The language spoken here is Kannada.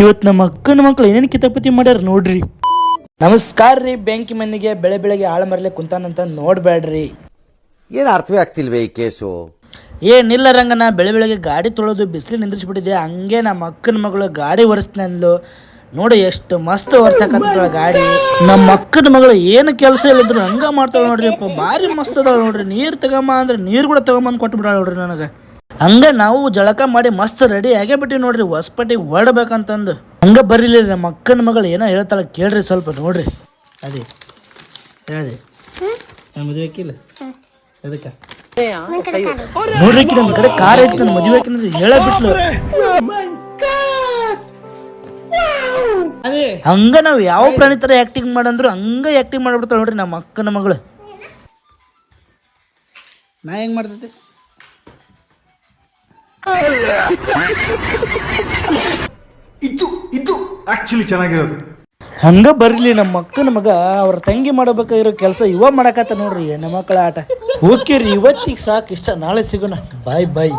ಇವತ್ತು ನಮ್ಮ ಅಕ್ಕನ ಮಕ್ಳು ಏನೇನು ಕಿತಾಪತಿ ಮಾಡ್ಯಾರ ನೋಡ್ರಿ. ನಮಸ್ಕಾರ ರೀ. ಬೆಂಕಿ ಮಂದಿಗೆ ಬೆಳಗ್ಗೆ ಆಳ ಮರಲೆ ಕುಂತಾನಂತ ನೋಡ್ಬೇಡ್ರಿ. ಏನು ಅರ್ಥವೇ ಆಗ್ತಿಲ್ವೇ ಈ ಕೇಸು? ಏನಿಲ್ಲ ರಂಗನ, ಬೆಳಗ್ಗೆ ಗಾಡಿ ತೊಳೋದು ಬಿಸಿಲು ನಿಂದ್ರಿಸ್ಬಿಟ್ಟಿದೆ. ಹಂಗೆ ನಮ್ಮ ಅಕ್ಕನ ಮಗಳು ಗಾಡಿ ಒರೆಸ್ನಂದ್ಲು ನೋಡಿ, ಎಷ್ಟು ಮಸ್ತ್ ಒರ್ಸಕಂತ ಗಾಡಿ. ನಮ್ಮ ಅಕ್ಕನ ಮಗಳು ಏನು ಕೆಲಸ ಇಲ್ಲಿದ್ರು ಹಂಗ ಮಾಡ್ತಾಳೆ ನೋಡ್ರಿ. ಅಪ್ಪ ಭಾರಿ ಮಸ್ತ್ ಅದಾಳ ನೋಡ್ರಿ. ನೀರು ತಗೊಂಬ ಅಂದ್ರೆ ನೀರು ಕೂಡ ತಗೊಂಬಂದು ಕೊಟ್ಟು ಬಿಡಾಳ ನೋಡ್ರಿ ನನಗೆ. ಹಂಗ ನಾವು ಜಳಕ ಮಾಡಿ ಮಸ್ತ್ ರೆಡಿ ಆಗೇ ಬಿಟ್ಟಿವಿ ನೋಡ್ರಿ, ಹೊಸಪಟ್ಟಿಗೆ ಹೊರಡ್ಬೇಕಂತಂದು. ಹಂಗ ಬರೀಲಿ ನಮ್ಮ ಅಕ್ಕನ ಮಗಳು ಏನೋ ಹೇಳ್ತಾಳೆ ಕೇಳ್ರಿ ಸ್ವಲ್ಪ ನೋಡ್ರಿ. ಅದೇ ಹೇಳಿ ಮದುವೆ ಹಾಕಿಲ್ಲ ಅದಕ್ಕೆ ನೋಡ್ರಿ, ನಮ್ಮ ಕಡೆ ಕಾರ್ ಐತಿ, ನನ್ನ ಮದುವೆ ಹಾಕಿನ ಹೇಳ ಬಿಟ್ಲು. ಹಂಗ ನಾವ್ ಯಾವ ಪ್ರಾಣಿ ತರ ಆಕ್ಟಿಂಗ್ ಮಾಡಂದ್ರು ಹಂಗ ಆಕ್ಟಿಂಗ್ ಮಾಡ್ಬಿಡ್ತಾಳ ನೋಡ್ರಿ ನಮ್ಮ ಅಕ್ಕನ ಮಗಳು. ನಾ ಹೆಂಗ್ ಮಾಡ್ತೈತಿ ಇದು ಆಕ್ಚುಲಿ ಚೆನ್ನಾಗಿರೋದು. ಹಂಗ ಬರ್ಲಿ ನಮ್ಮ ಅಕ್ಕನ ಮಗ ಅವ್ರ ತಂಗಿ ಮಾಡಬೇಕಾಗಿರೋ ಕೆಲಸ ಇವ ಮಾಡಕತ್ತ ನೋಡ್ರಿ. ನಮ್ಮ ಮಕ್ಕಳ ಆಟ ಓಕೆ ರೀ, ಇವತ್ತಿಗೆ ಸಾಕು, ಇಷ್ಟ. ನಾಳೆ ಸಿಗೋಣ. ಬಾಯ್ ಬಾಯ್.